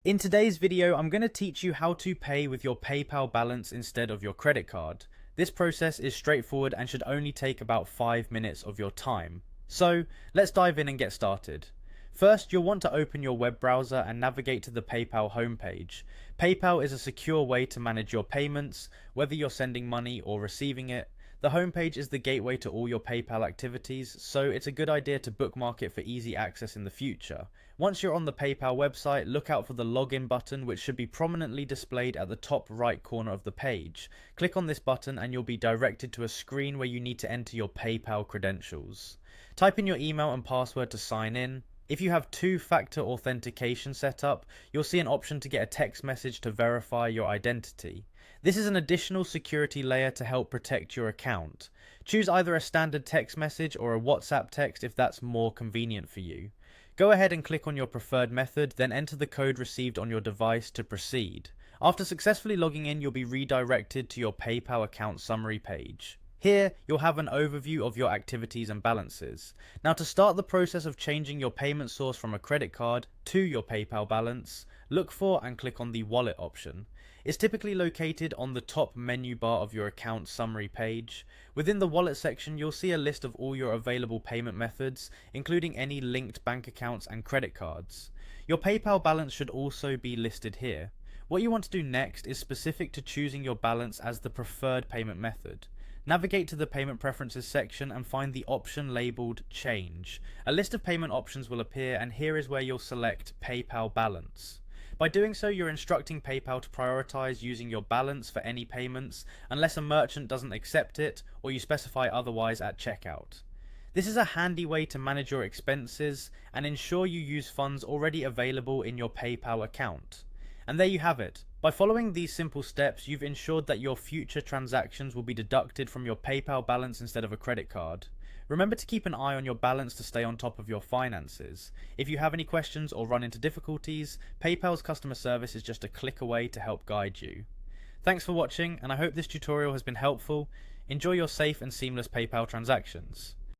In today's video, I'm going to teach you how to pay with your PayPal balance instead of your credit card. This process is straightforward and should only take about 5 minutes of your time. So, let's dive in and get started. First, you'll want to open your web browser and navigate to the PayPal homepage. PayPal is a secure way to manage your payments, whether you're sending money or receiving it. The homepage is the gateway to all your PayPal activities, so it's a good idea to bookmark it for easy access in the future. Once you're on the PayPal website, look out for the login button, which should be prominently displayed at the top right corner of the page. Click on this button and you'll be directed to a screen where you need to enter your PayPal credentials. Type in your email and password to sign in. If you have two-factor authentication set up, you'll see an option to get a text message to verify your identity. This is an additional security layer to help protect your account. Choose either a standard text message or a WhatsApp text if that's more convenient for you. Go ahead and click on your preferred method, then enter the code received on your device to proceed. After successfully logging in, you'll be redirected to your PayPal account summary page. Here, you'll have an overview of your activities and balances. Now, to start the process of changing your payment source from a credit card to your PayPal balance, look for and click on the Wallet option. It's typically located on the top menu bar of your account summary page. Within the Wallet section, you'll see a list of all your available payment methods, including any linked bank accounts and credit cards. Your PayPal balance should also be listed here. What you want to do next is specific to choosing your balance as the preferred payment method. Navigate to the Payment Preferences section and find the option labelled Change. A list of payment options will appear, and here is where you'll select PayPal Balance. By doing so, you're instructing PayPal to prioritize using your balance for any payments unless a merchant doesn't accept it or you specify otherwise at checkout. This is a handy way to manage your expenses and ensure you use funds already available in your PayPal account. And there you have it. By following these simple steps, you've ensured that your future transactions will be deducted from your PayPal balance instead of a credit card. Remember to keep an eye on your balance to stay on top of your finances. If you have any questions or run into difficulties, PayPal's customer service is just a click away to help guide you. Thanks for watching, and I hope this tutorial has been helpful. Enjoy your safe and seamless PayPal transactions.